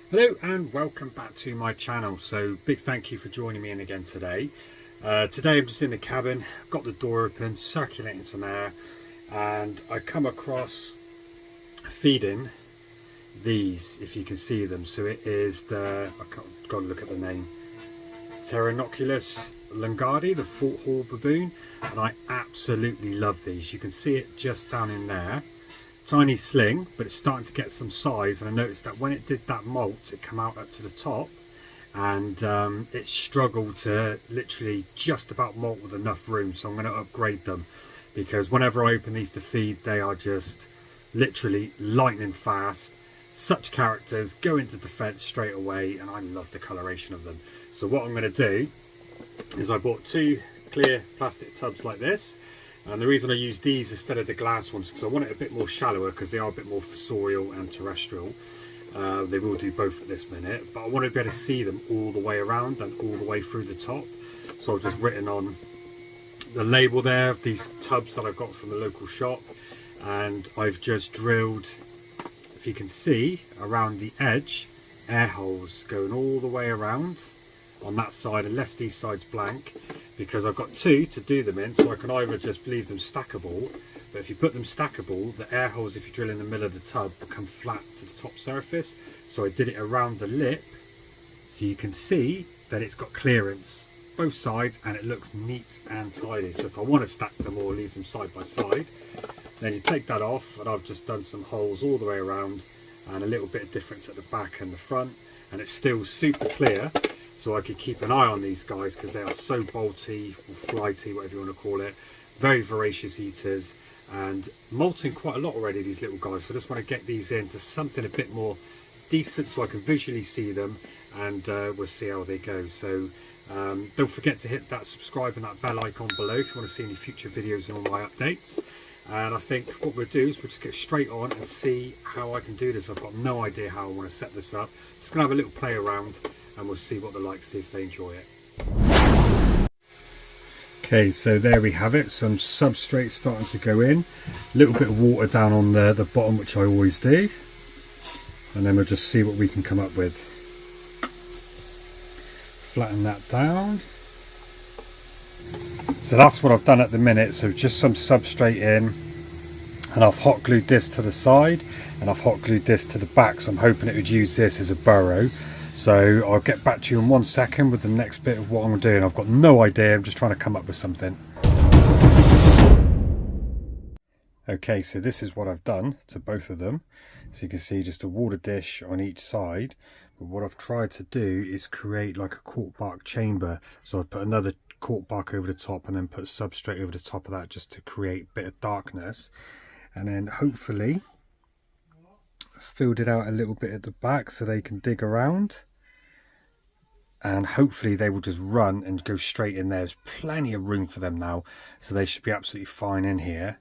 Hello and welcome back to my channel. So big thank you for joining me in again today. Today I'm just in the cabin, got the door open, circulating some air, and I come across feeding these, if you can see them. So it is the, I've got to look at the name, Pterinochilus lugardi, the Fort Hall baboon, and I absolutely love these. You can see it just down in there. Tiny sling, but it's starting to get some size, and I noticed that when it did that molt, it came out up to the top, and it struggled to literally just about molt with enough room. So I'm going to upgrade them, because whenever I open these to feed, they are just literally lightning fast. Such characters, go into defense straight away, and I love the coloration of them. So what I'm going to do is I bought two clear plastic tubs like this. And the reason I use these instead of the glass ones, because I want it a bit more shallower, because they are a bit more fossorial and terrestrial. They will do both at this minute, but I want to be able to see them all the way around and all the way through the top. So I've just written on the label there of these tubs that I've got from the local shop, and I've just drilled, if you can see, around the edge, air holes going all the way around on that side, and left these sides blank, because I've got two to do them in. So I can either just leave them stackable, but if you put them stackable, the air holes, if you drill in the middle of the tub, become flat to the top surface. So I did it around the lip, so you can see that it's got clearance both sides, and it looks neat and tidy. So if I want to stack them or leave them side by side, then you take that off, and I've just done some holes all the way around and a little bit of difference at the back and the front, and it's still super clear. So I could keep an eye on these guys, because they are so bolty or flighty, whatever you want to call it. Very voracious eaters, and molting quite a lot already, these little guys. So I just want to get these into something a bit more decent so I can visually see them, and we'll see how they go. So don't forget to hit that subscribe and that bell icon below if you want to see any future videos and all my updates. And I think what we'll do is we'll just get straight on and see how I can do this. I've got no idea how I want to set this up. Just going to have a little play around, and we'll see what they're like, see if they enjoy it. Okay, so there we have it. Some substrate starting to go in. A little bit of water down on the bottom, which I always do. And then we'll just see what we can come up with. Flatten that down. So that's what I've done at the minute. So just some substrate in. And I've hot glued this to the side. And I've hot glued this to the back. So I'm hoping it would use this as a burrow. So I'll get back to you in 1 second with the next bit of what I'm doing. I've got no idea, I'm just trying to come up with something. Okay, so this is what I've done to both of them. So you can see just a water dish on each side. But what I've tried to do is create like a cork bark chamber. So I put another cork bark over the top, and then put substrate over the top of that, just to create a bit of darkness. And then hopefully filled it out a little bit at the back so they can dig around, and hopefully they will just run and go straight in there. There's plenty of room for them now, so they should be absolutely fine in here.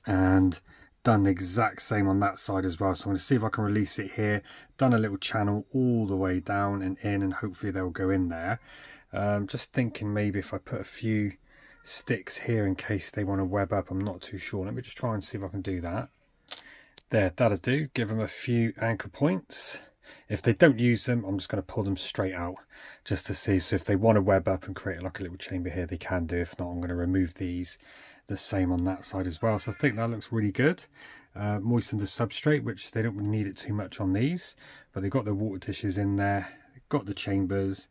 And done the exact same on that side as well. So I'm going to see if I can release it here. Done a little channel all the way down and in, and hopefully they'll go in there. Just thinking maybe if I put a few sticks here in case they want to web up, I'm not too sure. Let me just try and see if I can do that. There, that'll do. Give them a few anchor points. If they don't use them, I'm just going to pull them straight out just to see. So if they want to web up and create like a little chamber here, they can do. If not, I'm going to remove these. The same on that side as well. So I think that looks really good. Moisten the substrate, which they don't need it too much on these, but they've got the water dishes in there. They've got the chambers.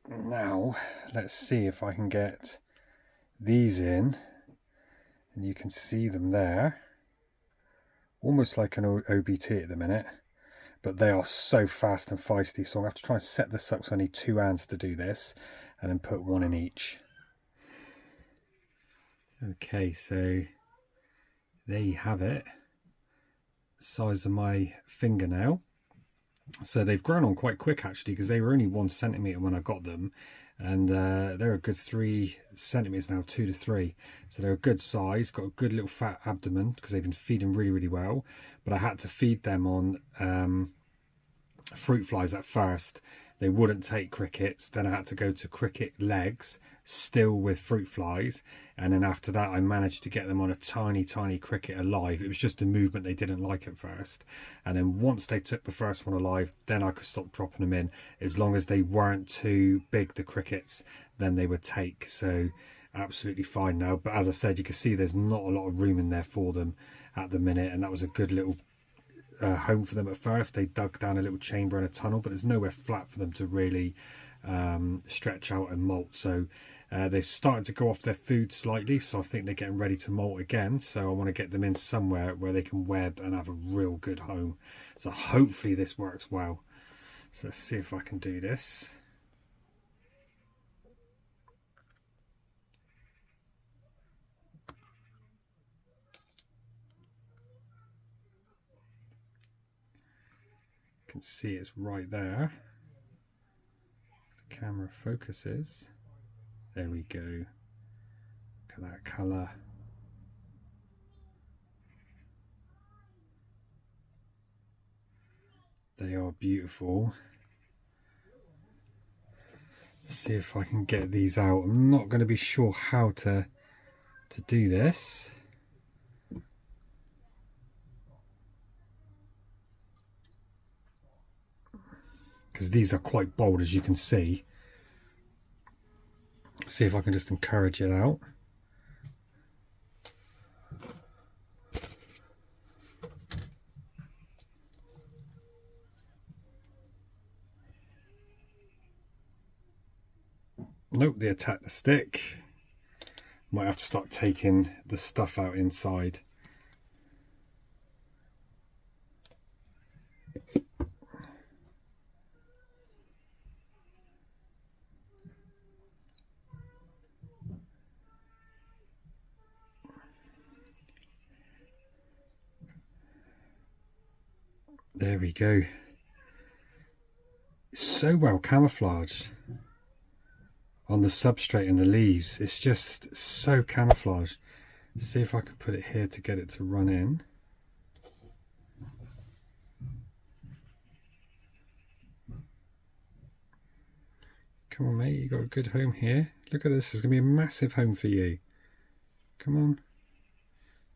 Now, let's see if I can get these in. And you can see them there, almost like an OBT at the minute, but they are so fast and feisty. So I'm going to have to try and set this up, so I need 2 hands to do this, and then put 1 in each. Okay, so there you have it, size of my fingernail. So they've grown on quite quick actually, because they were only 1 centimetre when I got them, and they're a good 3 centimetres now, 2 to 3. So they're a good size, got a good little fat abdomen, because they've been feeding really well. But I had to feed them on fruit flies at first, they wouldn't take crickets. Then I had to go to cricket legs, still with fruit flies, and then after that I managed to get them on a tiny cricket alive. It was just the movement they didn't like at first, and then once they took the first one alive, then I could stop dropping them in. As long as they weren't too big, the crickets, then they would take. So absolutely fine now. But as I said, you can see there's not a lot of room in there for them at the minute, and that was a good little home for them at first. They dug down a little chamber and a tunnel, but there's nowhere flat for them to really stretch out and molt. So they're starting to go off their food slightly, so I think they're getting ready to molt again. So I want to get them in somewhere where they can web and have a real good home. So hopefully this works well. So let's see if I can do this. You can see it's right there. If the camera focuses, there we go. Look at that colour. They are beautiful. Let's see if I can get these out. I'm not going to be sure how to do this. Because these are quite bold, as you can see. See if I can just encourage it out. Nope, they attacked the stick. Might have to start taking the stuff out inside. There we go. It's so well camouflaged on the substrate and the leaves. It's just so camouflaged. See if I can put it here to get it to run in. Come on, mate, you got a good home here. Look at this, there's going to be a massive home for you. Come on.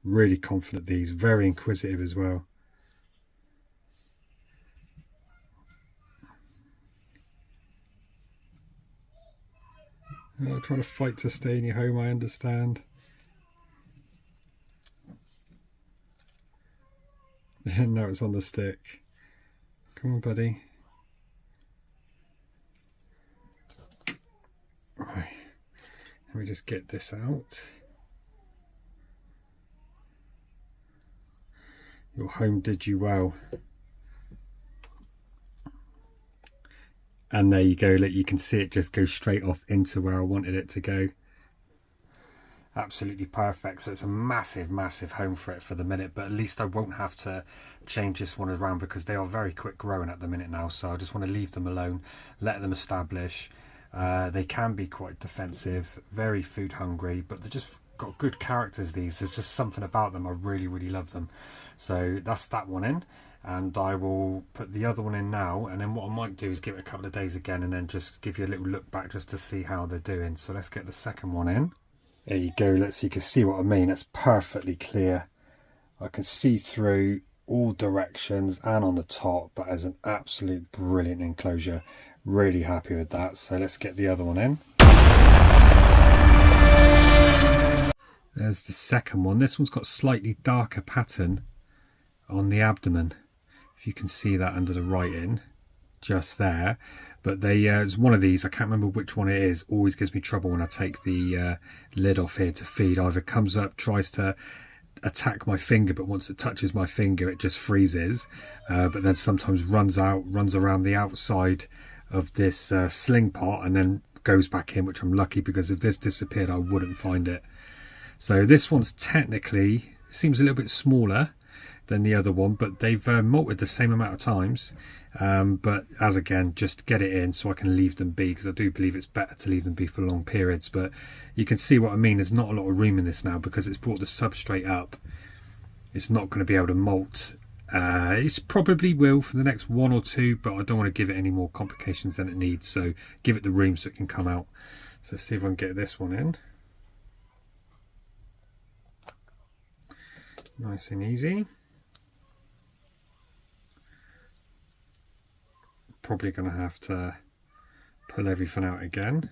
Really confident these, very inquisitive as well. Oh, trying to fight to stay in your home, I understand. And now it's on the stick. Come on, buddy. Right, let me just get this out. Your home did you well. And there you go, look, you can see it just go straight off into where I wanted it to go. Absolutely perfect. So it's a massive home for it for the minute, but at least I won't have to change this one around because they are very quick growing at the minute now. So I just want to leave them alone, let them establish. They can be quite defensive, very food hungry, but they're just got good characters, these. There's just something about them, I really love them. So that's that one in. And I will put the other one in now, and then what I might do is give it a couple of days again and then just give you a little look back just to see how they're doing. So let's get the second one in. There you go, so you can see what I mean. It's perfectly clear. I can see through all directions and on the top, but as an absolute brilliant enclosure. Really happy with that. So let's get the other one in. There's the second one. This one's got slightly darker pattern on the abdomen. If you can see that under the writing, just there. But it's one of these, I can't remember which one it is, always gives me trouble when I take the lid off here to feed. Either comes up, tries to attack my finger, but once it touches my finger it just freezes. But then sometimes runs around the outside of this sling pot and then goes back in, which I'm lucky, because if this disappeared I wouldn't find it. So this one's technically, seems a little bit smaller than the other one, but they've molted the same amount of times. But as again, just get it in so I can leave them be, because I do believe it's better to leave them be for long periods. But you can see what I mean. There's not a lot of room in this now because it's brought the substrate up. It's not going to be able to molt It probably will for the next 1 or 2, but I don't want to give it any more complications than it needs, so give it the room so it can come out. So let's see if I can get this one in. Nice and easy. Probably going to have to pull everything out again.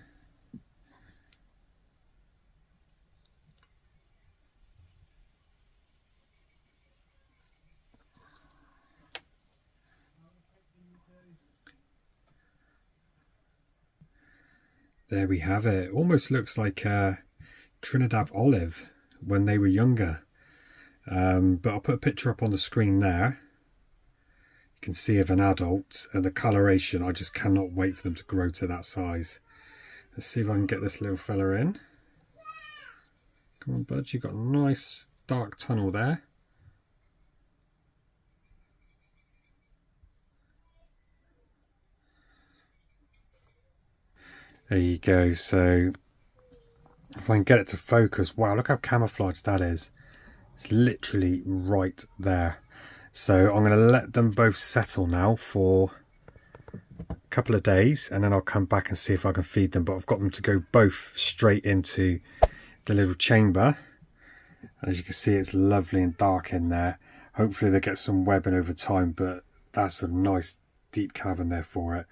There we have it. Almost looks like a Trinidad olive when they were younger. But I'll put a picture up on the screen there. You can see of an adult, and the coloration, I just cannot wait for them to grow to that size. Let's see if I can get this little fella in. Come on, bud, you've got a nice dark tunnel there. There you go. So if I can get it to focus, wow, look how camouflaged that is. It's literally right there. So I'm going to let them both settle now for a couple of days, and then I'll come back and see if I can feed them. But I've got them to go both straight into the little chamber. As you can see, it's lovely and dark in there. Hopefully they get some webbing over time, but that's a nice deep cavern there for it.